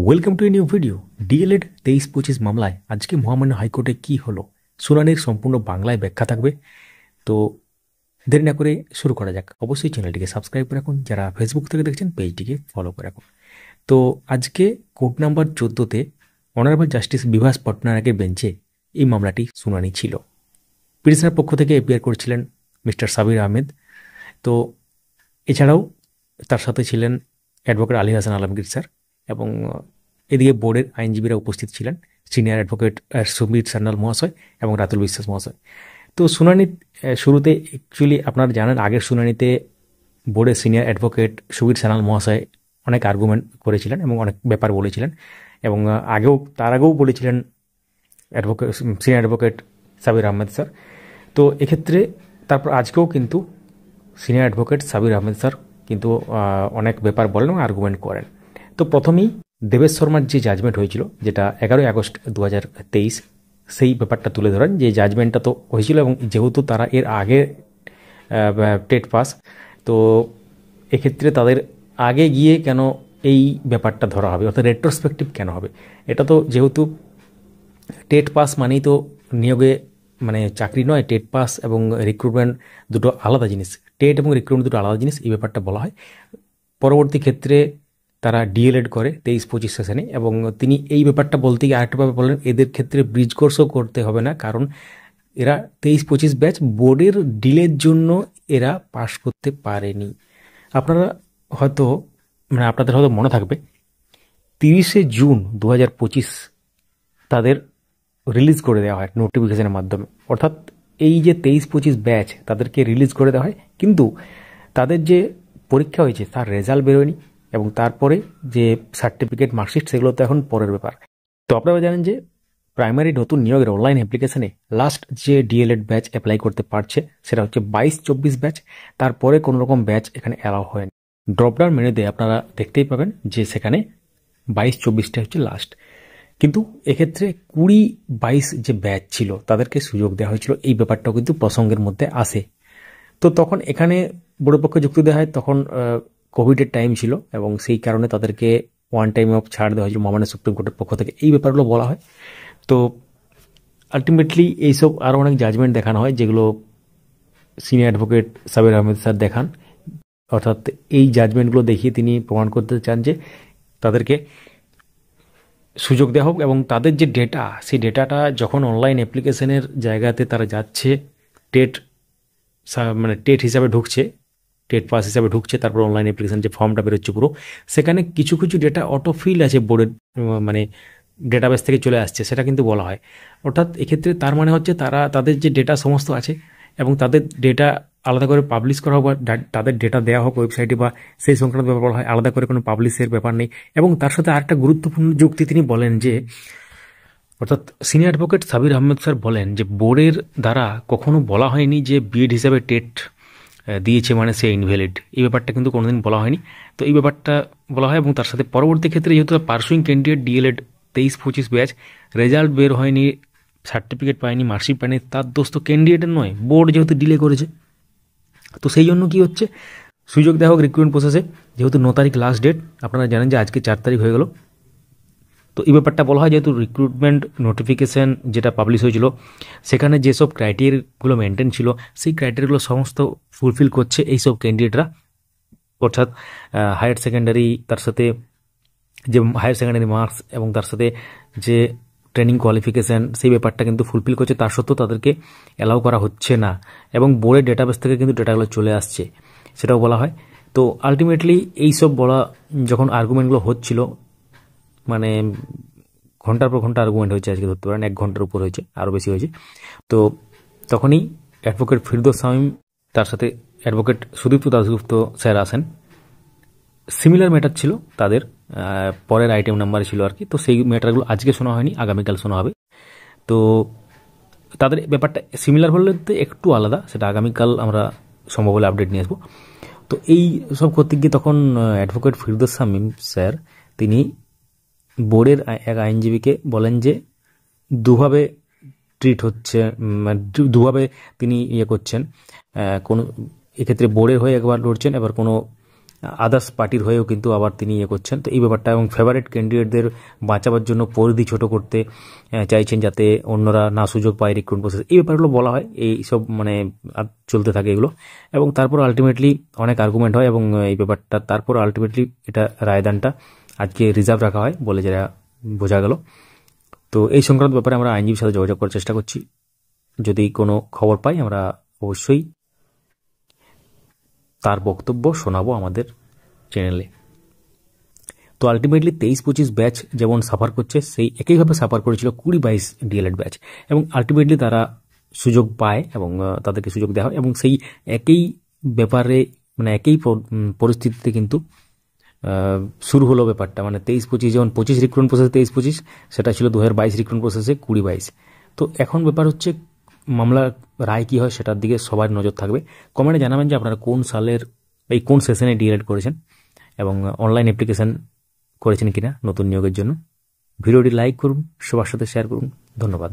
Welcome to a new video. DElEd 23-25 মামলায় আজকে মহামান্য হাইকোর্টে কি হলো, শুনানির সম্পূর্ণ বাংলায় ব্যাখ্যা থাকবে। তো দেরি না করে শুরু করা যাক। অবশ্যই চ্যানেলটিকে সাবস্ক্রাইব করে রাখুন, যারা ফেসবুক থেকে দেখছেন পেজটিকে ফলো করে রাখুন। তো আজকে কোর্ট নাম্বার 14-তে অনারেবল জাস্টিস বিভাস পটনায়কের বেঞ্চে এই মামলাটি শুনানি ছিল। পিটিশনের পক্ষ থেকে এপিয়ার করছিলেন মিস্টার সাবির আহমেদ। তো এছাড়াও তার সাথে ছিলেন অ্যাডভোকেট আলী হাসান আলমগীর স্যার, এবং এদিকে বোর্ডের আইনজীবীরা উপস্থিত ছিলেন, সিনিয়র অ্যাডভোকেট সুমিত সান্যাল মহাশয় এবং রাতুল বিশ্বাস মহাশয়। তো শুনানির শুরুতে অ্যাকচুয়ালি আপনারা জানেন, আগের শুনানিতে বোর্ডের সিনিয়র অ্যাডভোকেট সুবীর সান্যাল মহাশয় অনেক আর্গুমেন্ট করেছিলেন এবং অনেক ব্যাপার বলেছিলেন, এবং তার আগেও বলেছিলেন senior advocate Sabir Ahmed sir. তো এক্ষেত্রে তারপর আজকেও কিন্তু senior advocate Sabir Ahmed sir কিন্তু অনেক ব্যাপার বলেন এবং আর্গুমেন্ট করেন। তো প্রথমেই দেবেশ শর্মার যে জাজমেন্ট হয়েছিল, যেটা 11ই আগস্ট 2023, সেই ব্যাপারটা তুলে ধরেন যে জাজমেন্টটা তো হয়েছিল, এবং যেহেতু তারা এর আগে টেট পাস, তো এক্ষেত্রে তাদের আগে গিয়ে কেন এই ব্যাপারটা ধরা হবে, অর্থাৎ রেট্রোস্পেক্টিভ কেন হবে। এটা তো যেহেতু টেট পাস মানেই তো নিয়োগে মানে চাকরি নয়, টেট পাস এবং রিক্রুটমেন্ট দুটো আলাদা জিনিস, টেট এবং রিক্রুটমেন্ট দুটো আলাদা জিনিস, এই ব্যাপারটা বলা হয়। পরবর্তী ক্ষেত্রে তারা ডিএলএড করে 23-25 সেশনে, এবং তিনি এই ব্যাপারটা বলতে গিয়ে আরেকটাভাবে বললেন এদের ক্ষেত্রে ব্রিজ কোর্সও করতে হবে না, কারণ এরা 23-25 ব্যাচ বোর্ডের ডিলের জন্য এরা পাশ করতে পারেনি। আপনারা হয়তো আপনাদের হয়তো মনে থাকবে 30শে জুন 2025 তাদের রিলিজ করে দেওয়া হয় নোটিফিকেশনের মাধ্যমে, অর্থাৎ এই যে 23-25 ব্যাচ তাদেরকে রিলিজ করে দেওয়া হয়, কিন্তু তাদের যে পরীক্ষা হয়েছে তার রেজাল্ট বেরোয়নি, এবং তারপরে যে সার্টিফিকেট মার্কশিট সেগুলো তো এখন পরের ব্যাপার। তো আপনারা জানেন যে প্রাইমারি নতুন নিয়োগের অনলাইন অ্যাপ্লিকেশনে লাস্ট যে ডিএলএড ব্যাচ অ্যাপ্লাই করতে পারছে সেটা হচ্ছে 22-24 ব্যাচ, তারপরে কোনো রকম ব্যাচ এখানে অ্যালাউ হয়নি। ড্রপডাউন মেনুতে আপনারা দেখতেই পাবেন যে সেখানে 22-24টা হচ্ছে লাস্ট, কিন্তু এক্ষেত্রে 20-22 যে ব্যাচ ছিল তাদেরকে সুযোগ দেওয়া হয়েছিল, এই ব্যাপারটাও কিন্তু প্রসঙ্গের মধ্যে আসে। তো তখন এখানে বোর্ডের পক্ষে যুক্তি দেওয়া হয়, তখন কোভিডের টাইম ছিল, এবং সেই কারণে তাদেরকে ওয়ান টাইম অফ ছাড় দেওয়া হয়েছিল মহামান্য সুপ্রিম কোর্টের পক্ষ থেকে, এই ব্যাপারগুলো বলা হয়। তো আলটিমেটলি এইসব আরও অনেক জাজমেন্ট দেখানো হয়, যেগুলো senior advocate Sabir Ahmed sir দেখান, অর্থাৎ এই জাজমেন্টগুলো দেখিয়ে তিনি প্রমাণ করতে চান যে তাদেরকে সুযোগ দেওয়া হোক, এবং তাদের যে ডেটা, সেই ডেটাটা যখন অনলাইন অ্যাপ্লিকেশনের জায়গাতে তারা যাচ্ছে, টেট টেট হিসাবে ঢুকছে, টেট পাস হিসাবে ঢুকছে, তারপর অনলাইন অ্যাপ্লিকেশন যে ফর্মটা বেরোচ্ছে পুরো, সেখানে কিছু কিছু ডেটা অটোফিল আছে বোর্ডের ডেটাবেস থেকে চলে আসছে, সেটা কিন্তু বলা হয়। অর্থাৎ এক্ষেত্রে তার মানে হচ্ছে তাদের যে ডেটা সমস্ত আছে, এবং তাদের ডেটা আলাদা করে পাবলিশ করা হোক, বা তাদের ডেটা দেওয়া হোক ওয়েবসাইটে, বা সেই সংক্রান্ত ব্যাপার বলা হয়, আলাদা করে কোনো পাবলিশের ব্যাপার নেই। এবং তার সাথে আরেকটা গুরুত্বপূর্ণ যুক্তি তিনি বলেন যে, অর্থাৎ senior advocate Sabir Ahmed sir বলেন যে বোর্ডের দ্বারা কখনো বলা হয়নি যে বিএড হিসাবে টেট দিয়েছে মানে সে ইনভ্যালিড, এই ব্যাপারটা কিন্তু কোনোদিন বলা হয়নি। তো এই ব্যাপারটা বলা হয়, এবং তার সাথে পরবর্তী ক্ষেত্রে যেহেতু pursuing candidate DElEd 23-25 batch result বের হয়নি, সার্টিফিকেট পায়নি, মার্কশিট পায়নি, তার দোষ তো ক্যান্ডিডেটের নয়, বোর্ড যেহেতু ডিলে করেছে। তো সেই জন্য কি হচ্ছে, সুযোগ দেওয়া হোক রিক্রুটমেন্ট প্রসেসে, যেহেতু 9 তারিখ লাস্ট ডেট, আপনারা জানেন যে আজকে 4 তারিখ হয়ে গেল। তো এই ব্যাপারটা বলা হয় যেহেতু রিক্রুটমেন্ট নোটিফিকেশান যেটা পাবলিশ হয়েছিল সেখানে যেসব ক্রাইটেরিয়াগুলো মেনটেন ছিল, সেই ক্রাইটেরিয়াগুলো সমস্ত ফুলফিল করছে এইসব ক্যান্ডিডেটরা, অর্থাৎ হায়ার সেকেন্ডারি, তার সাথে যে হায়ার সেকেন্ডারি মার্কস, এবং তার সাথে যে ট্রেনিং কোয়ালিফিকেশান, সেই ব্যাপারটা কিন্তু ফুলফিল করছে, তার সত্ত্বেও তাদেরকে অ্যালাউ করা হচ্ছে না, এবং বোর্ডের ডেটাবেস থেকে কিন্তু ডেটাগুলো চলে আসছে, সেটাও বলা হয়। তো আলটিমেটলি এইসব বলা যখন আর্গুমেন্টগুলো হচ্ছিল, মানে ঘন্টার পর ঘন্টা আর্গুমেন্ট হয়েছে, আজকে ধরতে পারেন 1 ঘন্টার উপর হয়েছে, আরও বেশি হয়েছে। তো তখনই অ্যাডভোকেট ফিরদৌস শামীম, তার সাথে অ্যাডভোকেট সুদীপ্ত দাশগুপ্ত স্যার আসেন। সিমিলার ম্যাটার ছিল তাদের, পরের আইটেম নাম্বারে ছিল আর কি। তো সেই ম্যাটারগুলো আজকে শোনা হয়নি, আগামীকাল শোনা হবে। তো তাদের ব্যাপারটা সিমিলার হলে একটু আলাদা, সেটা আগামীকাল আমরা সম্ভব হলে আপডেট নিয়ে আসবো। তো এই সব করতে গিয়ে তখন অ্যাডভোকেট ফিরদৌস শামীম স্যার তিনি বোর্ডের এক আইনজীবীকে বলেন যে দুভাবে ট্রিট হচ্ছে, দুভাবে তিনি করছেন, কোনো এক্ষেত্রে বোর্ডের হয়ে একবার লড়ছেন, এবার কোনো আদার্স পার্টির হয়েও কিন্তু আবার তিনি করছেন। তো এই ব্যাপারটা এবং ফেভারিট ক্যান্ডিডেটদের বাঁচাবার জন্য পরিধি ছোট করতে চাইছেন, যাতে অন্যরা না সুযোগ পায় রিক্রুটমেন্ট প্রসেস। এই ব্যাপারগুলো বলা হয়, এই সব চলতে থাকে এগুলো, এবং তারপর আলটিমেটলি অনেক আর্গুমেন্ট হয় এবং এই ব্যাপারটা তারপর আলটিমেটলি এটা রায়দানটা আজকে রিজার্ভ রাখা হয় বলে যেটা বোঝা গেল। তো এই সংক্রান্ত ব্যাপারে আমরা আইনজীবীর সাথে যোগাযোগ করার চেষ্টা করছি। যদি কোনো খবর পাই আমরা অবশ্যই তার বক্তব্য শোনাবো আমাদের চ্যানেলে। তো আলটিমেটলি 23-25 ব্যাচ যেমন সাফার করছে, সেই একইভাবে সাফার করেছিল 20-22 ডিএলএড ব্যাচ, এবং আলটিমেটলি তারা সুযোগ পায় এবং তাদেরকে সুযোগ দেওয়া হয়, এবং সেই একই ব্যাপারে একই পরিস্থিতিতে কিন্তু শুরু হলো ব্যাপারটা। 23-25 যেমন 25 রিক্রুটমেন্ট প্রসেসে 23-25, সেটা ছিল 2022 রিক্রুটমেন্ট প্রসেসে 20-22। তো এখন ব্যাপার হচ্ছে মামলার রায় কী হয় সেটার দিকে সবার নজর থাকবে। কমেন্টে জানাবেন যে আপনারা কোন সালের কোন সেশনে ডিএলএড করেছেন এবং অনলাইন অ্যাপ্লিকেশন করেছেন কিনা নতুন নিয়োগের জন্য। ভিডিওটি লাইক করুন, সবার সাথে শেয়ার করুন। ধন্যবাদ।